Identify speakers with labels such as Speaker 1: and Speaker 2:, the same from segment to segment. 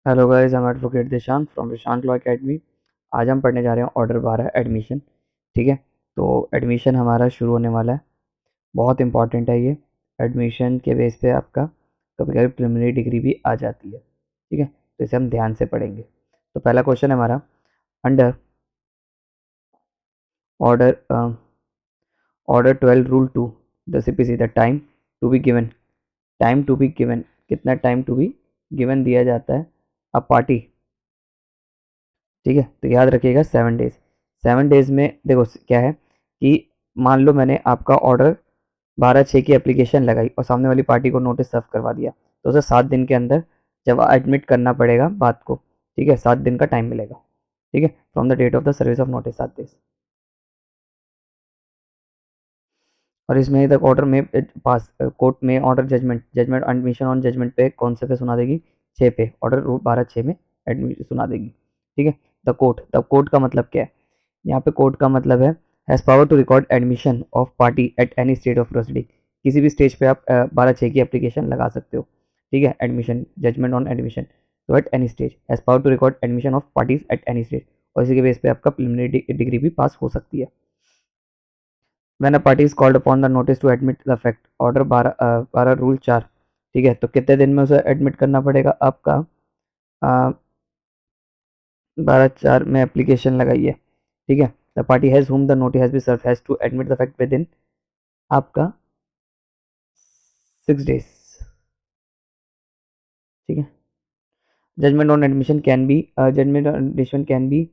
Speaker 1: Hello guys, I am advocate Dishant from Dishant law academy. आज हम पढ़ने जा रहे हैं ऑर्डर 12 एडमिशन। ठीक है, तो एडमिशन हमारा शुरू होने वाला है। बहुत इंपॉर्टेंट है ये। एडमिशन के बेस पे आपका कभी कभी प्रिलिमिनरी डिग्री भी आ जाती है। ठीक है, तो इसे हम ध्यान से पढ़ेंगे। तो पहला क्वेश्चन है हमारा, under order order 12 rule 2 the CPC the time to be given. Time to be given, कितना टाइम टू बी गिवन दिया जाता है अ पार्टी। ठीक है, तो याद रखिएगा 7 डेज। 7 डेज में देखो क्या है कि मान लो मैंने आपका ऑर्डर 12/6 की एप्लीकेशन लगाई और सामने वाली पार्टी को नोटिस सर्व करवा दिया, तो उसे 7 दिन के अंदर जब एडमिट करना पड़ेगा बात को। ठीक है, 7 दिन का टाइम मिलेगा। ठीक है, from the date of the service of notice 7 days. और इसमें तक ऑर्डर में पास कोर्ट में order judgment judgment admission on judgment पे कौन से पे सुना देगी? 6 पे। ऑर्डर 12/6 में एडमिशन सुना देगी। ठीक है, द कोर्ट का मतलब क्या है? यहाँ पे कोर्ट का मतलब है has power to record admission of party at any stage of proceeding. किसी भी स्टेज पे आप 12/6 की एप्लीकेशन लगा सकते हो। ठीक है, एडमिशन जजमेंट ऑन एडमिशन, तो at any stage has power to record admission of parties at any stage. और इसी के बेस पे आपका प्रिलिमिनरी डिग्री भी पास हो सकती है। When a party is called upon the notice to admit the fact, order 12 rule 4। ठीक है, तो कितने दिन में उसे एडमिट करना पड़ेगा आपका? 12/4 में एप्लीकेशन लगाइए। ठीक है, the party has whom the notice has be serve has to admit the fact within आपका 6 डेज। ठीक है, judgment on admission can be judgment on admission can be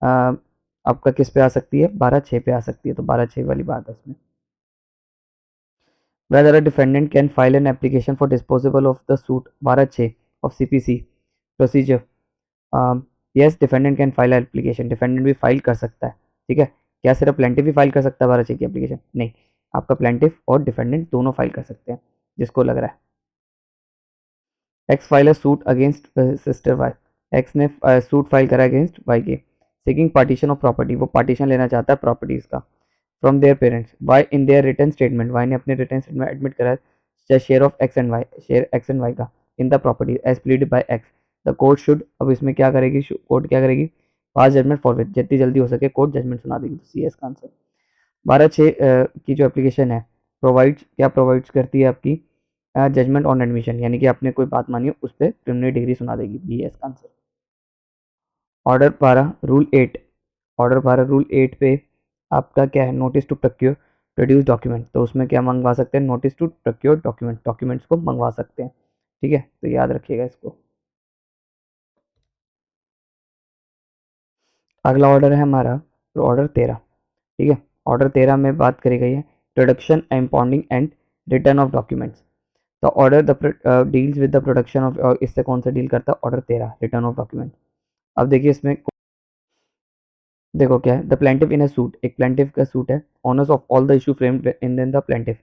Speaker 1: आपका किस पे आ सकती है? 12/6 पे आ सकती है, तो 12/6 वाली बात है इसमें। Whether a defendant can file an application for disposal of the suit 12/6 of CPC procedure. Yes, defendant can file an application. defendant भी फाइल कर सकता है। ठीक है, क्या सिर्फ प्लेंटिफ ही फाइल कर सकता है 12/6 की एप्लीकेशन? नहीं, आपका प्लेंटिफ और डिफेंडेंट दोनों फाइल कर सकते हैं, जिसको लग रहा है। X file suit against sister Y. X ने सूट फाइल करा अगेंस्ट वाई के, सीकिंग पार्टीशन ऑफ प्रॉपर्टी। वो पार्टीशन लेना चाहता है प्रॉपर्टीज का from their parents. Y in their return statement, Y ने अपने रिटर्न स्टेटमेंट एडमिट करा share of X and Y, share X and Y का in the property as pleaded by X. The court should, अब इसमें क्या करेगी court? क्या करेगी? पास जजमेंट फॉरवर्ड, जितनी जल्दी हो सके कोर्ट जजमेंट सुना देगी। तो सी एस का आंसर। 12/6 की जो एप्लीकेशन है प्रोवाइड्स, क्या प्रोवाइड्स करती है आपकी? जजमेंट ऑन एडमिशन, यानी कि आपने कोई बात मानी हो उस पर प्रिलिमिनरी डिग्री सुना देगी। बी एस का answer. Order 12 rule 8। Order 12 rule 8 पे आपका क्या है? Notice to procure produce document. तो उसमें क्या मंगवा सकते हैं? Notice to procure document, documents को मंगवा सकते हैं। ठीक है, तो याद रखिएगा इसको। अगला ऑर्डर है हमारा तो ऑर्डर 13। ठीक है, ऑर्डर 13 में बात करी गई है production, impounding and return of documents. तो order the deals with the production of, इससे कौन सा डील करता है? Order 13 return of document. अब देखिए इसमें देखो क्या है, the plaintiff in a suit, एक प्लेंटिफ का सूट है। Onus of all the issue framed in the plaintiff.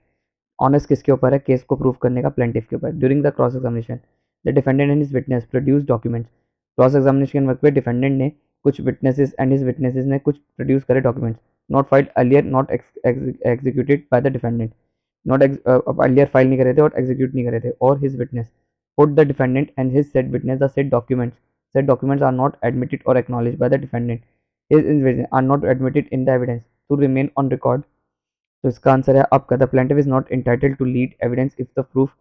Speaker 1: Onus किसके ऊपर है? केस को प्रूव करने का प्लेंटिफ के ऊपर। During the cross examination the defendant and his witness produce documents. Cross examination के वक्त पे डिफेंडेंट ने कुछ विटनेसेस एंड हिज विटनेसेस ने कुछ प्रोड्यूस करे documents not filed earlier, not executed by the defendant. Not earlier file नहीं करे थे और एग्जीक्यूट नहीं करे थे। और his witness put the defendant and his said witness the said documents are not admitted और acknowledged by the defendant. His witness are not admitted in the evidence to remain on record. तो इसका answer है आपका the plaintiff is not entitled to lead evidence if the proof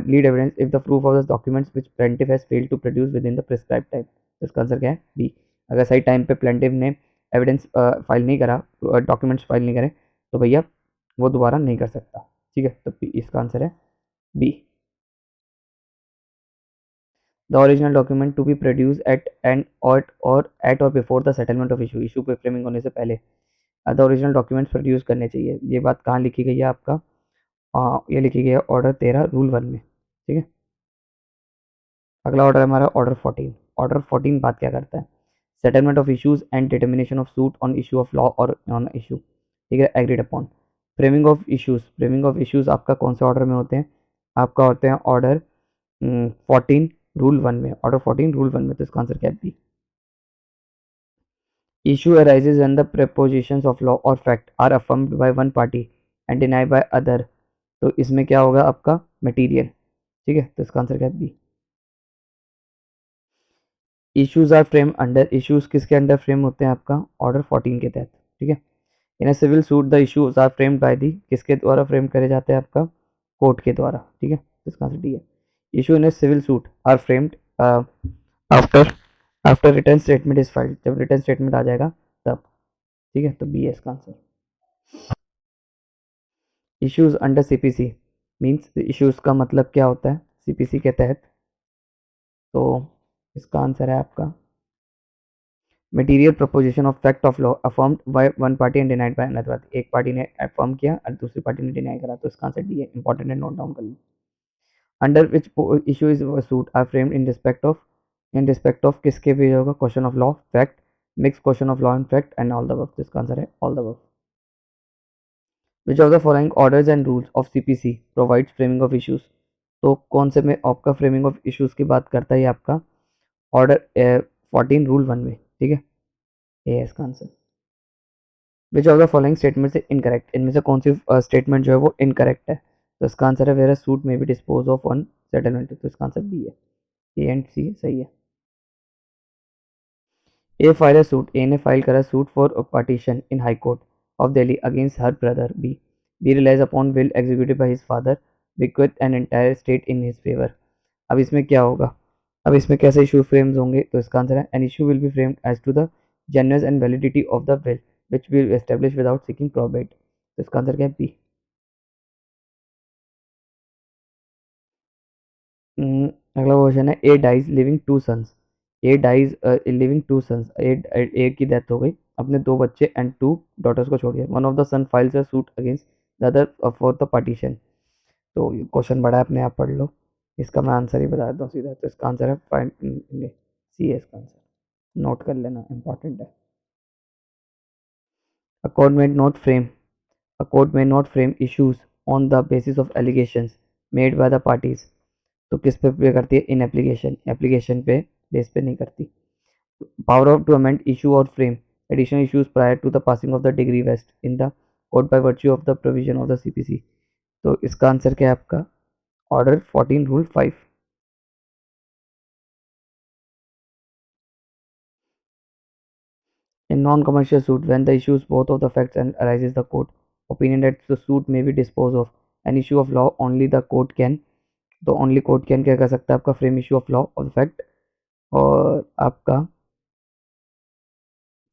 Speaker 1: lead evidence if the proof of the documents which plaintiff has failed to produce within the prescribe time. तो इसका answer क्या है? B. अगर सही time पे plaintiff ने evidence file नहीं करा, डॉक्यूमेंट्स फाइल नहीं करे, तो भैया वो दोबारा नहीं कर सकता। ठीक है, तो इसका आंसर है B. The original document to be produce at and और before the settlement of issue, issue पे फ्रेमिंग होने से पहले द ओरिजिनल डॉक्यूमेंट्स प्रोड्यूस करने चाहिए। ये बात कहाँ लिखी गई है आपका? ये लिखी गई है ऑर्डर 13 रूल 1 में। ठीक है, अगला ऑर्डर है हमारा ऑर्डर 14। ऑर्डर 14 बात क्या करता है? Settlement of issues and determination of suit on issue of law और ऑन इशू। ठीक है, agreed upon. Framing of issues, framing of issues आपका कौन से ऑर्डर में होते हैं? आपका होते हैं ऑर्डर 14 रूल 1 में। ऑर्डर 14 रूल 1 में, तो इसका आंसर क्या है? B. Issue arises when the propositions of law or fact are affirmed by one party and denied by other। तो इसमें क्या होगा आपका? मटेरियल। ठीक है, तो इसका आंसर क्या है? B. Issues are frame under, issues किसके अंडर फ्रेम होते हैं आपका ऑर्डर 14 के तहत, ठीक है। In a civil suit the issues are framed by the, किसके द्वारा फ्रेम करे जाते हैं आपका कोर्ट के द्वारा, ठीक है। इसका आंसर डी है। Issue in a civil suit are framed after after return statement is filed, जब रिटर्न स्टेटमेंट आ जाएगा तब, ठीक है। तो बी है इसका answer. Issues under CPC means issues का मतलब क्या होता है सीपीसी के तहत, तो इसका आंसर है आपका material proposition of fact of law affirmed by one party and denied by another party, एक पार्टी ने अफर्म किया और दूसरी पार्टी ने डिनाई करा, तो इसका आंसर डी है। इंपॉर्टेंट है, नोट डाउन कर लो। Under which issue is suit are framed in respect of किसके भी होगा question of law fact mix question of law and fact and all the above, तो इसका आंसर है all the above. Which of the following orders and rules of CPC provides framing of issues, तो कौन से में आपका framing of issues की बात करता है आपका ऑर्डर 14 रूल 1 में, ठीक है। ए है इसका answer. Which of the following statement से इनकरेक्ट, इनमें से कौन सी स्टेटमेंट जो है वो इनकरेक्ट है, तो इसका आंसर है वेयर सूट में be dispose of on settlement, तो इसका आंसर बी है। ए एंड सी सही है। ए फाइल अ सूट, ए ने फाइल करा suit for partition in high court of Delhi against her brother B, B relies upon will executed by his father bequeath an entire estate in his favour. अब इसमें क्या होगा, अब इसमें कैसे इशू फ्रेम्स होंगे, तो इसका आंसर है an issue will be framed as to the genuineness and validity of the will which will establish without seeking probate, तो इसका आंसर क्या है बी। अगला क्वेश्चन है A dies leaving two sons, A dies leaving two sons, A की death हो गई, अपने दो बच्चे एंड टू डॉटर्स को छोड़ दिया, one of the son files a suit against the other for the partition, तो क्वेश्चन बड़ा है अपने आप पढ़ लो, इसका मैं आंसर ही बता देता हूँ सीधा, तो इसका आंसर है फाइंड सी है इसका आंसर, नोट कर लेना इंपॉर्टेंट है। अ कोर्ट में note frame A court may not frame issues on the basis of allegations made by the parties, तो किस पे करती है इन एप्लीकेशन, एप्लीकेशन पे बेस पे नहीं करती। Power of to amend issue और frame additional issues prior to the passing of the decree vests in the court by virtue of the provision of the CPC, तो इसका answer क्या है आपका order 14 rule 5। In non-commercial suit, when the issues both of the facts and arises the court opinion that the suit may be disposed of an issue of law, only the court can, तो only court can क्या कर सकता है आपका frame issue of law of fact और आपका,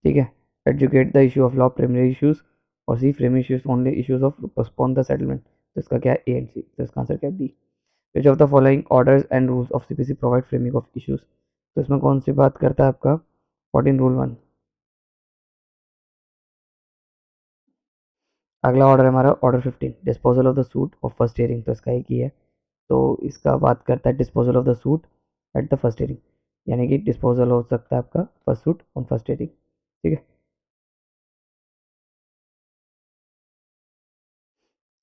Speaker 1: ठीक है, educate the issue of law primary issues और C frame issues only issues of postpone the settlement, तो इसका क्या है ए एंड सी, तो इसका आंसर क्या है D. Which of the following orders and rules of CPC provide framing of issues, तो इसमें कौन सी बात करता है आपका 14 रूल 1। अगला ऑर्डर है हमारा order 15 disposal of the suit of first hearing, तो इसका एक ही है, तो इसका बात करता है disposal of the suit at the first hearing, यानी कि डिस्पोजल हो सकता है आपका first suit on first hearing, ठीक है।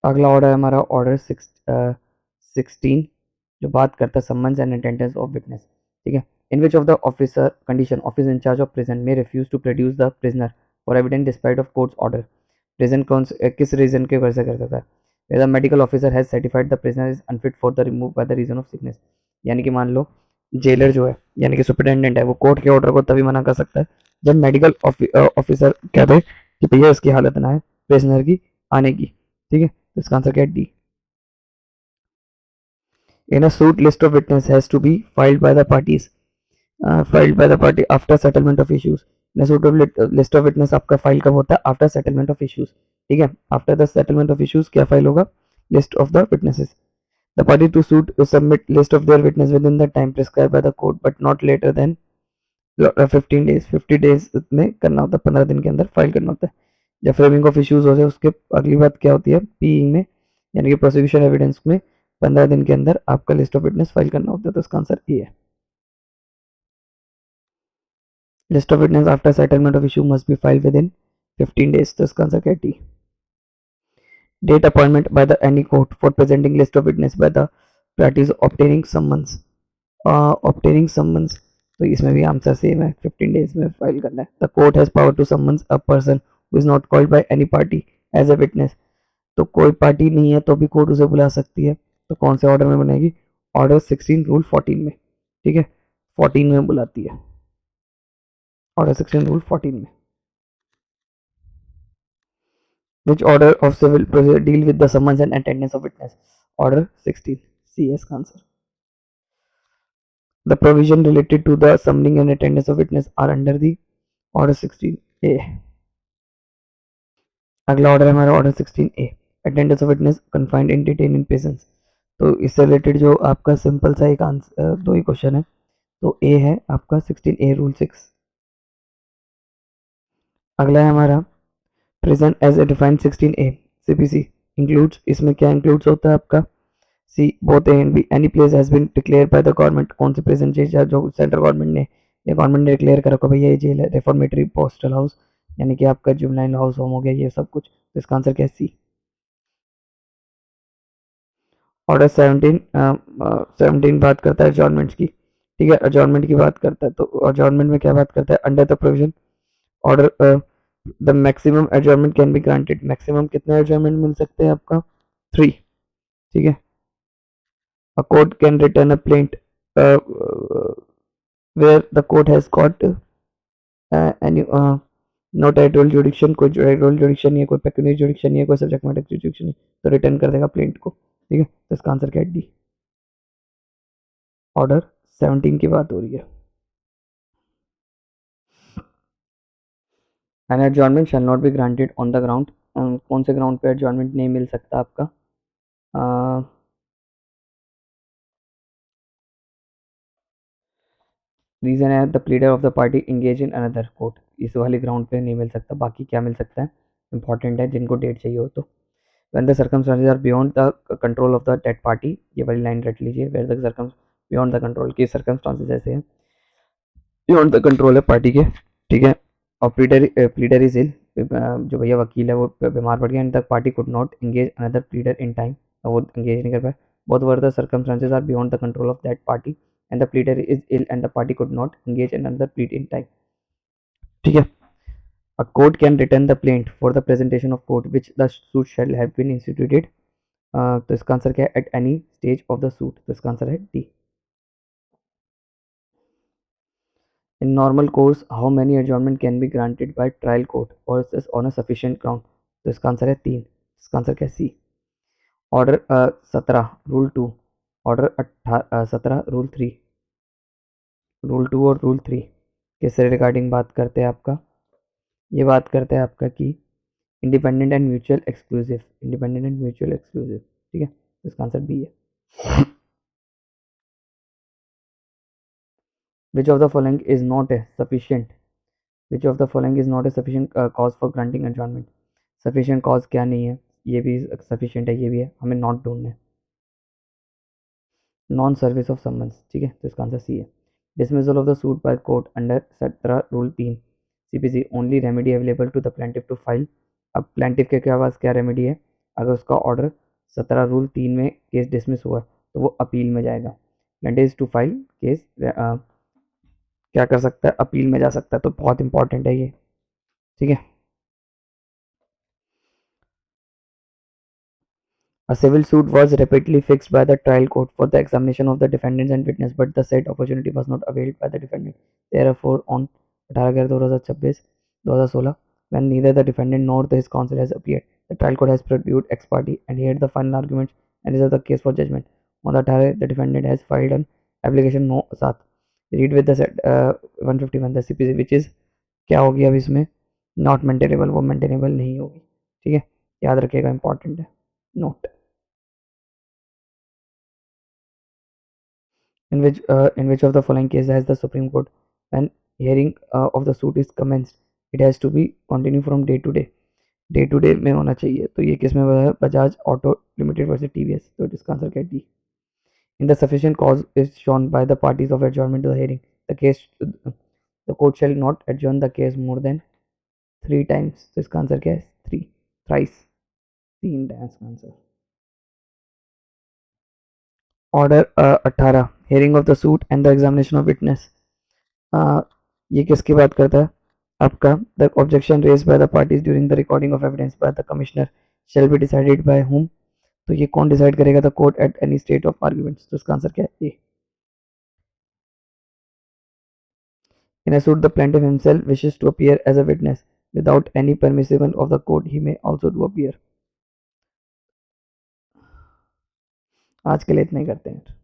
Speaker 1: अगला ऑर्डर है हमारा ऑर्डर 16 जो बात करता है summons and attendance of witness, ठीक है। In which of the officer condition office in-charge of prison में refuse to produce the prisoner for evidence despite of court's order, prison कौन से किस रीजन के वजह से कर सकता है, the medical officer has certified the prisoner is unfit for the remove by the reason of sickness, यानी कि मान लो जेलर जो है यानी कि सुपरिटेंडेंट है वो कोर्ट के ऑर्डर को तभी मना कर सकता है जब मेडिकल ऑफिसर कह दे कि भैया इसकी हालत ना है प्रिजनर की आने की, ठीक है। तो इसका आंसर क्या है D. In a suit, list of witness has to be filed by the parties, filed by the party after settlement of issues. In a suit of list of witness आपका फाइल कब होता है after settlement of issues, ठीक है। After the settlement of issues क्या file होगा list of the witnesses, the party to suit submit list of their witness within the time prescribe by the court but not later than 15 days, 50 days में करना होता है, 15 दिन के अंदर file करना होता है। जब फ्रेमिंग ऑफ इश्यूज हो जाए उसके अगली बात क्या होती है पी में यानी कि प्रोसिक्यूशन एविडेंस में 15 दिन के अंदर आपका लिस्ट ऑफ विटनेस फाइल करना होता है, तो इसका आंसर ए है। List of witness after settlement of issue must be file within 15 days, तो इसका आंसर क्या है D. Date appointment by the any court for presenting list of witness by the parties obtaining summons, obtaining summons, तो इसमें भी answer same है 15 days में file करना है। The court has power to summons a person who is not called by any party as a witness, तो कोई party नहीं है तो भी कोर्ट उसे बुला सकती है, तो कौन से ऑर्डर में बनेगी ऑर्डर 16 रूल 14 में, ठीक है 14 में बुलाती है। ऑर्डर 16 रूल 14 में which order of civil procedure deal with the summons and attendance of witness? Order 16 C S का answer. The provision related to the summoning and attendance of witness are under the order 16A. अगला order है हमारा order 16A, attendance of witness confined in detain in patience. तो इससे related जो आपका simple सा एक आंसर दो ही क्वेश्चन है. तो ए है आपका 16A रूल 6. अगला है हमारा prison as a defined 16A CPC includes. इसमें क्या इंक्लूड्स होता है आपका? C both A and B. Any place has been declare by the government. कौन सी प्रिजन जेल जो सेंट्रल गवर्नमेंट ने या गवर्नमेंट ने डिक्लेयर कर रखा भैया ये जेल है. रिफॉर्मेटरी पोस्टल हाउस यानी कि आपका जुवेनाइल हाउस होम हो गया, ये सब कुछ. तो इसका आंसर क्या है? सी. ऑर्डर 17 बात करता है अजॉर्नमेंट्स की. ठीक है, अजॉर्नमेंट की बात करता है. तो अजॉर्नमेंट में क्या बात करता है? Under the provision order the maximum adjournment can be granted. Maximum कितने अजॉर्नमेंट मिल सकते हैं आपका? 3. ठीक है. A court can return a plaint uh, where the court has got any no territorial jurisdiction. कोई territorial jurisdiction नहीं है, कोई pecuniary jurisdiction नहीं है, कोई subject matter jurisdiction नहीं, तो रिटर्न कर देगा प्लेंट को. ठीक है, तो इसका आंसर क्या है? डी. ऑर्डर 17 की बात हो रही है. An adjournment shall not be granted on the ground. कौन से ग्राउंड पे एडजॉर्नमेंट नहीं मिल सकता आपका? रीजन है the pleader of the party engage in another court. इस वाले ग्राउंड पे नहीं मिल सकता. बाकी क्या मिल सकता है? इंपॉर्टेंट है जिनको डेट चाहिए हो तो. when the circumstances are beyond the control of the dead party. ये वाली लाइन रट लीजिए. where the beyond the control की circumstances ऐसे हैं beyond the control है पार्टी के. ठीक है. और प्लीडर इज इल. जो भैया वकील है वो बीमार पड़ गया and the party could not engage another pleader in time. वो एंगेज नहीं कर पाए. Both were the circumstances are beyond the control of that party and the pleader is ill and the party could not engage in another plead in time. ठीक है. A court can return the plaint for the presentation of court which the suit shall have been instituted. तो इसका answer क्या है? At any stage of the suit. तो इसका answer है D. In normal course how many adjournment can be granted by trial court और on a sufficient ground. तो इसका आंसर है 3. इसका आंसर क्या है? C. Order 17 rule 2. Order 17 rule 3. Rule 2 और रूल 3 किससे रिगार्डिंग बात करते हैं आपका? ये बात करते हैं आपका कि independent and mutual exclusive. Independent and mutual exclusive. ठीक है, तो इसका आंसर बी है. Which of the following is not a sufficient? Which of the following is not a sufficient cause for granting adjournment? Sufficient cause क्या नहीं है? ये भी sufficient है, ये भी है. हमें not ढूंढना है. Non service of summons. ठीक है, तो इसका आंसर सी है. Dismissal of the suit by court under 17 rule 3 CPC only remedy available to the plaintiff to file. अब प्लेंटिफ के पास क्या रेमेडी है? अगर उसका ऑर्डर 17 रूल 3 में केस डिसमिस हुआ तो वो अपील में जाएगा. प्लेंटिफ टू फाइल केस क्या कर सकता है? अपील में जा सकता है. तो बहुत इंपॉर्टेंट है ये. ठीक है. A civil suit was repeatedly fixed by the trial court for the examination of the defendants and witness, but the said opportunity was not availed by the defendant. Therefore, on 18/2026, when neither the defendant nor his counsel has appeared, the trial court has produced ex parte and heard the final arguments and reserved the case for judgment. On the 18, the defendant has filed an application no 7. Read with the set 151 the CPC which is क्या होगी अब इसमें? Not maintainable. वो maintainable नहीं होगी. ठीक है, याद रखिएगा, इंपॉर्टेंट है. Note. In which of the following cases has the Supreme Court, when hearing of the suit is commenced, it has to be continue from day to day. Day to day में होना चाहिए. तो ये किस में है? Bajaj auto limited versus TVS. तो इसका आंसर क्या है? D. In the sufficient cause is shown by the parties of adjournment to the hearing the case the court shall not adjourn the case more than 3 times. तो इसका answer क्या है? 3. Thrice. 3 times का answer. Order 18 hearing of the suit and the examination of witness. ये किसकी बात करता है आपका? The objection raise by the parties during the recording of evidence by the commissioner shall be decided by whom. तो ये कौन डिसाइड करेगा? The court at any state of arguments. तो इसका आंसर क्या है? In a suit, the plaintiff himself wishes to appear as a witness without any permission of the court. He may also do appear. आज के लिए इतना ही करते हैं.